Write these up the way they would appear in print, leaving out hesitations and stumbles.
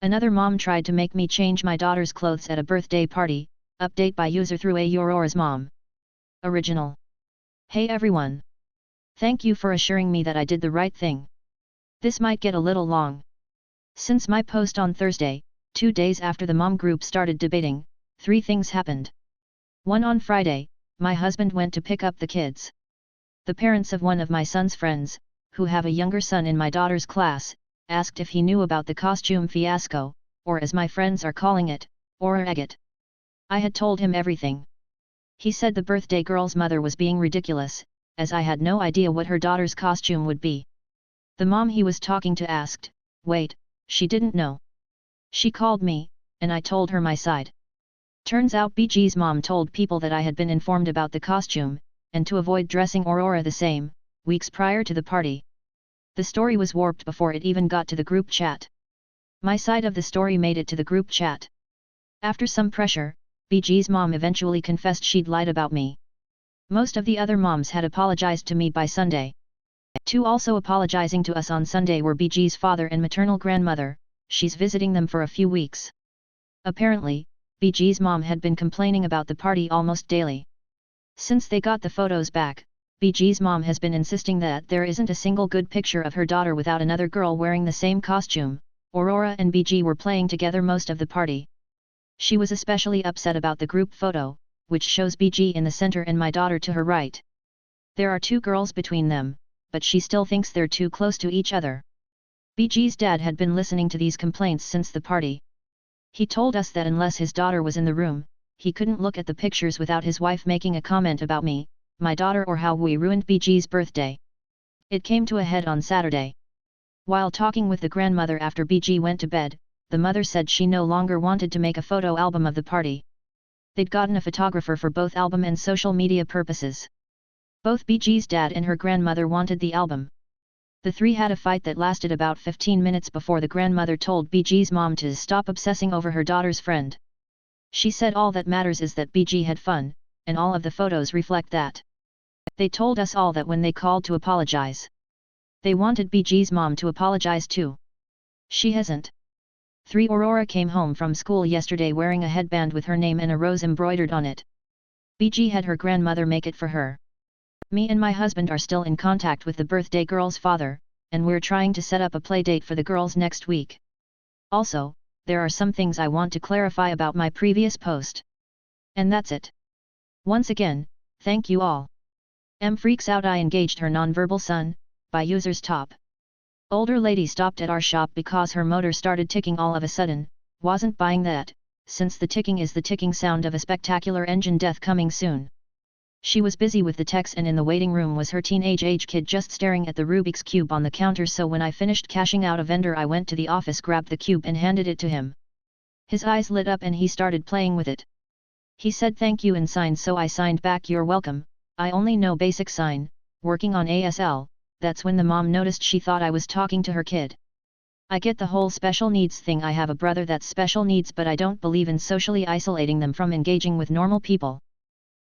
Another mom tried to make me change my daughter's clothes at a birthday party. Update by user through Aurora's mom. Original. Hey everyone. Thank you for assuring me that I did the right thing. This might get a little long. Since my post on Thursday, 2 days after the mom group started debating, 3 things happened. 1. On Friday, my husband went to pick up the kids. The parents of one of my son's friends, who have a younger son in my daughter's class, asked if he knew about the costume fiasco, or as my friends are calling it, Aura Egget. I had told him everything. He said the birthday girl's mother was being ridiculous, as I had no idea what her daughter's costume would be. The mom he was talking to asked, wait, she didn't know. She called me, and I told her my side. Turns out BG's mom told people that I had been informed about the costume, and to avoid dressing Aurora the same, weeks prior to the party. The story was warped before it even got to the group chat. My side of the story made it to the group chat. After some pressure, BG's mom eventually confessed she'd lied about me. Most of the other moms had apologized to me by Sunday. 2 also apologizing to us on Sunday were BG's father and maternal grandmother. She's visiting them for a few weeks. Apparently, BG's mom had been complaining about the party almost daily. Since they got the photos back, BG's mom has been insisting that there isn't a single good picture of her daughter without another girl wearing the same costume. Aurora and BG were playing together most of the party. She was especially upset about the group photo, which shows BG in the center and my daughter to her right. There are 2 girls between them, but she still thinks they're too close to each other. BG's dad had been listening to these complaints since the party. He told us that unless his daughter was in the room, he couldn't look at the pictures without his wife making a comment about me, my daughter, or how we ruined BG's birthday. It came to a head on Saturday. While talking with the grandmother after BG went to bed, the mother said she no longer wanted to make a photo album of the party. They'd gotten a photographer for both album and social media purposes. Both BG's dad and her grandmother wanted the album. The 3 had a fight that lasted about 15 minutes before the grandmother told BG's mom to stop obsessing over her daughter's friend. She said all that matters is that BG had fun, and all of the photos reflect that. They told us all that when they called to apologize. They wanted BG's mom to apologize too. She hasn't. 3. Aurora came home from school yesterday wearing a headband with her name and a rose embroidered on it. BG had her grandmother make it for her. Me and my husband are still in contact with the birthday girl's father, and we're trying to set up a play date for the girls next week. Also, there are some things I want to clarify about my previous post. And that's it. Once again, thank you all. M freaks out I engaged her nonverbal son, by users top. Older lady stopped at our shop because her motor started ticking all of a sudden, wasn't buying that, since the ticking is the ticking sound of a spectacular engine death coming soon. She was busy with the techs, and in the waiting room was her teenage kid just staring at the Rubik's Cube on the counter, so when I finished cashing out a vendor I went to the office, grabbed the cube and handed it to him. His eyes lit up and he started playing with it. He said thank you and signed, so I signed back you're welcome. I only know basic sign, working on ASL. That's when the mom noticed. She thought I was talking to her kid. I get the whole special needs thing. I have a brother that's special needs, but I don't believe in socially isolating them from engaging with normal people.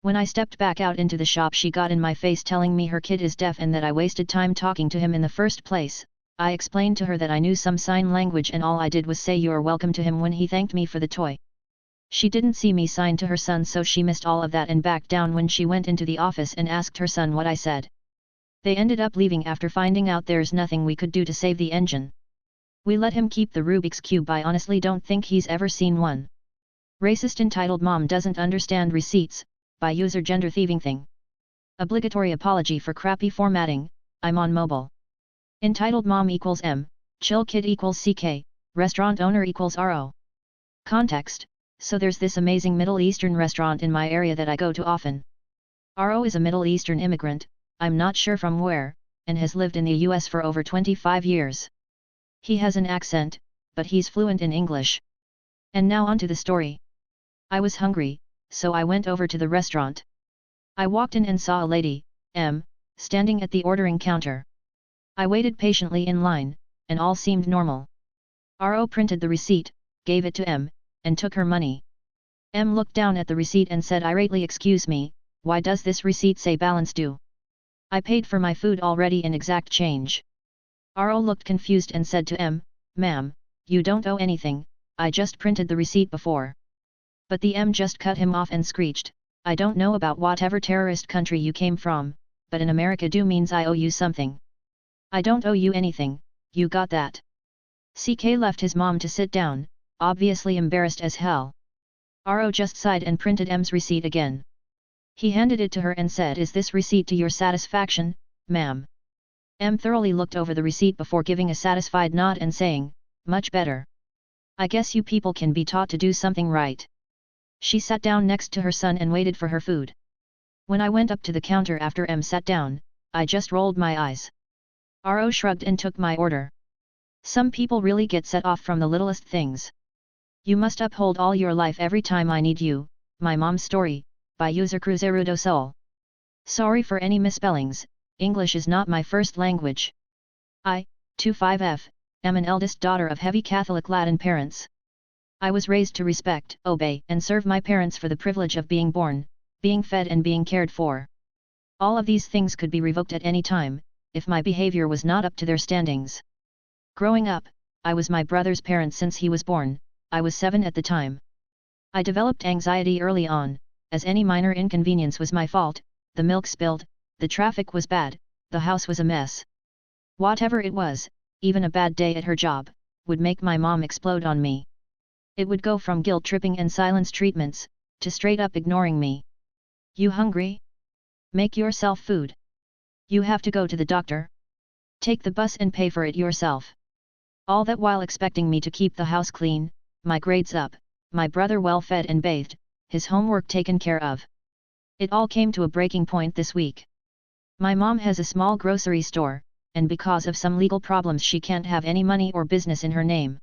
When I stepped back out into the shop, she got in my face telling me her kid is deaf and that I wasted time talking to him in the first place. I explained to her that I knew some sign language and all I did was say you're welcome to him when he thanked me for the toy. She didn't see me sign to her son, so she missed all of that and backed down when she went into the office and asked her son what I said. They ended up leaving after finding out there's nothing we could do to save the engine. We let him keep the Rubik's Cube. I honestly don't think he's ever seen one. Racist entitled mom doesn't understand receipts, by user gender thieving thing. Obligatory apology for crappy formatting, I'm on mobile. Entitled mom equals M, chill kid equals CK, restaurant owner equals RO. Context: so there's this amazing Middle Eastern restaurant in my area that I go to often. RO is a Middle Eastern immigrant, I'm not sure from where, and has lived in the US for over 25 years. He has an accent, but he's fluent in English. And now onto the story. I was hungry, so I went over to the restaurant. I walked in and saw a lady, M, standing at the ordering counter. I waited patiently in line, and all seemed normal. RO printed the receipt, gave it to M, and took her money. M looked down at the receipt and said irately, "Excuse me, why does this receipt say balance due? I paid for my food already in exact change." RO looked confused and said to M, "Ma'am, you don't owe anything, I just printed the receipt before. But the M just cut him off and screeched, I don't know about whatever terrorist country you came from, but in America do means I owe you something. I don't owe you anything, you got that? CK left his mom to sit down, obviously embarrassed as hell. RO just sighed and printed M's receipt again. He handed it to her and said, is this receipt to your satisfaction, ma'am? M thoroughly looked over the receipt before giving a satisfied nod and saying, much better. I guess you people can be taught to do something right. She sat down next to her son and waited for her food. When I went up to the counter after M sat down, I just rolled my eyes. RO shrugged and took my order. Some people really get set off from the littlest things. You must uphold all your life every time I need you, my mom's story, by user Cruzeiro do Sol. Sorry for any misspellings, English is not my first language. I, 25F, am an eldest daughter of heavy Catholic Latin parents. I was raised to respect, obey and serve my parents for the privilege of being born, being fed and being cared for. All of these things could be revoked at any time, if my behavior was not up to their standings. Growing up, I was my brother's parent since he was born, I was 7 at the time. I developed anxiety early on, as any minor inconvenience was my fault, the milk spilled, the traffic was bad, the house was a mess. Whatever it was, even a bad day at her job, would make my mom explode on me. It would go from guilt-tripping and silence treatments, to straight-up ignoring me. You hungry? Make yourself food. You have to go to the doctor? Take the bus and pay for it yourself. All that while expecting me to keep the house clean, my grades up, my brother well fed and bathed, his homework taken care of. It all came to a breaking point this week. My mom has a small grocery store, and because of some legal problems she can't have any money or business in her name.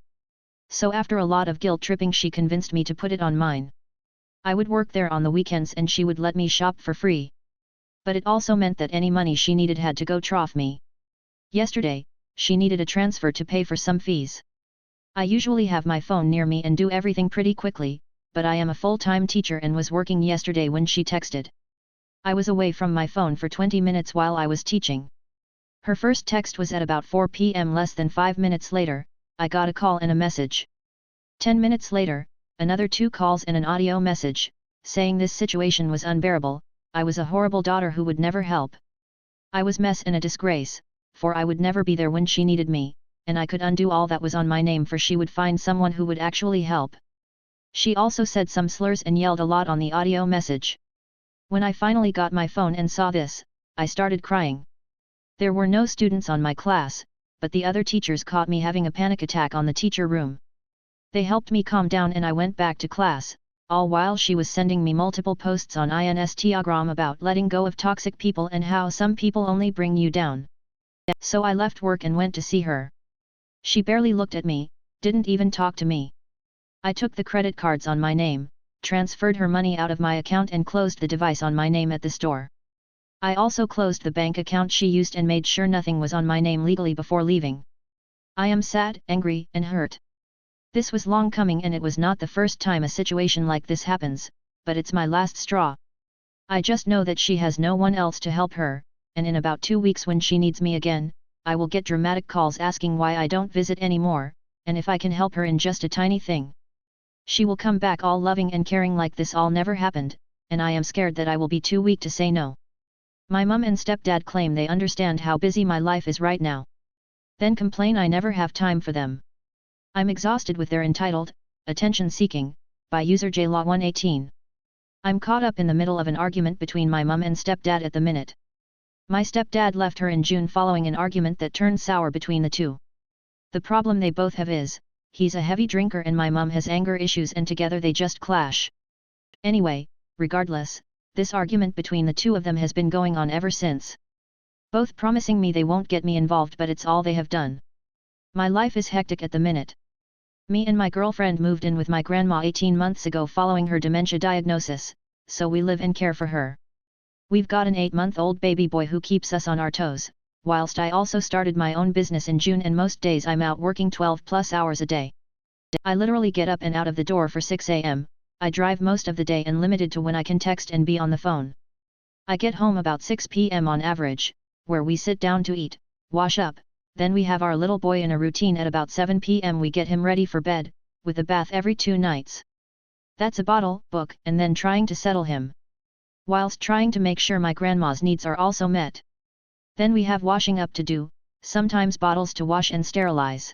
So after a lot of guilt-tripping she convinced me to put it on mine. I would work there on the weekends and she would let me shop for free. But it also meant that any money she needed had to go trough me. Yesterday, she needed a transfer to pay for some fees. I usually have my phone near me and do everything pretty quickly, but I am a full-time teacher and was working yesterday when she texted. I was away from my phone for 20 minutes while I was teaching. Her first text was at about 4 p.m. Less than 5 minutes later, I got a call and a message. 10 minutes later, another 2 calls and an audio message, saying this situation was unbearable, I was a horrible daughter who would never help. I was mess and a disgrace, for I would never be there when she needed me, and I could undo all that was on my name for she would find someone who would actually help. She also said some slurs and yelled a lot on the audio message. When I finally got my phone and saw this, I started crying. There were no students on my class, but the other teachers caught me having a panic attack on the teacher room. They helped me calm down and I went back to class, all while she was sending me multiple posts on Instagram about letting go of toxic people and how some people only bring you down. So I left work and went to see her. She barely looked at me, didn't even talk to me. I took the credit cards on my name, transferred her money out of my account and closed the device on my name at the store. I also closed the bank account she used and made sure nothing was on my name legally before leaving. I am sad, angry, and hurt. This was long coming and it was not the first time a situation like this happens, but it's my last straw. I just know that she has no one else to help her, and in about 2 weeks when she needs me again, I will get dramatic calls asking why I don't visit anymore, and if I can help her in just a tiny thing. She will come back all loving and caring like this all never happened, and I am scared that I will be too weak to say no. My mum and stepdad claim they understand how busy my life is right now. Then complain I never have time for them. I'm exhausted with their entitled, attention seeking, by user JLaw118. I'm caught up in the middle of an argument between my mum and stepdad at the minute. My stepdad left her in June following an argument that turned sour between the two. The problem they both have is, he's a heavy drinker and my mum has anger issues and together they just clash. Anyway, regardless, this argument between the two of them has been going on ever since. Both promising me they won't get me involved but it's all they have done. My life is hectic at the minute. Me and my girlfriend moved in with my grandma 18 months ago following her dementia diagnosis, so we live and care for her. We've got an 8-month-old baby boy who keeps us on our toes, whilst I also started my own business in June and most days I'm out working 12+ hours a day. I literally get up and out of the door for 6 a.m., I drive most of the day and limited to when I can text and be on the phone. I get home about 6 p.m. on average, where we sit down to eat, wash up, then we have our little boy in a routine at about 7 p.m. we get him ready for bed, with a bath every 2 nights. That's a bottle, book, and then trying to settle him. Whilst trying to make sure my grandma's needs are also met. Then we have washing up to do, sometimes bottles to wash and sterilize.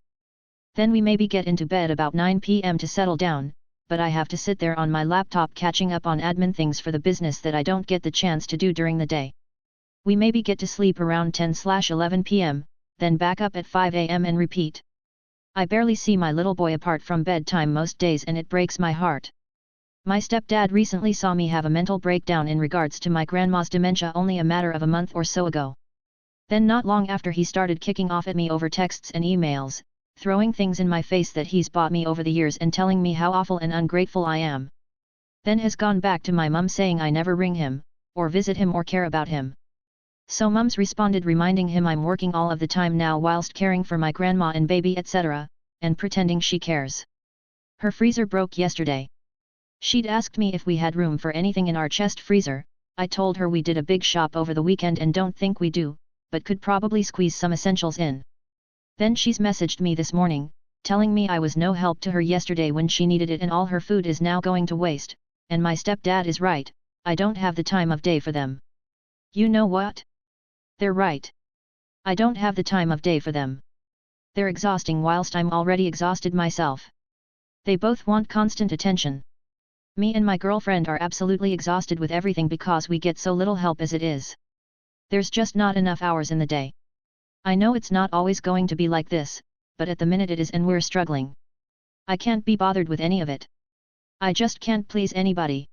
Then we maybe get into bed about 9 p.m. to settle down, but I have to sit there on my laptop catching up on admin things for the business that I don't get the chance to do during the day. We maybe get to sleep around 10/11 p.m., then back up at 5 a.m. and repeat. I barely see my little boy apart from bedtime most days and it breaks my heart. My stepdad recently saw me have a mental breakdown in regards to my grandma's dementia only a matter of a month or so ago. Then not long after he started kicking off at me over texts and emails, throwing things in my face that he's bought me over the years and telling me how awful and ungrateful I am. Then has gone back to my mum saying I never ring him, or visit him or care about him. So mum's responded reminding him I'm working all of the time now whilst caring for my grandma and baby etc., and pretending she cares. Her freezer broke yesterday. She'd asked me if we had room for anything in our chest freezer. I told her we did a big shop over the weekend and don't think we do, but could probably squeeze some essentials in. Then she's messaged me this morning, telling me I was no help to her yesterday when she needed it and all her food is now going to waste, and my stepdad is right, I don't have the time of day for them. You know what? They're right. I don't have the time of day for them. They're exhausting whilst I'm already exhausted myself. They both want constant attention. Me and my girlfriend are absolutely exhausted with everything because we get so little help as it is. There's just not enough hours in the day. I know it's not always going to be like this, but at the minute it is and we're struggling. I can't be bothered with any of it. I just can't please anybody.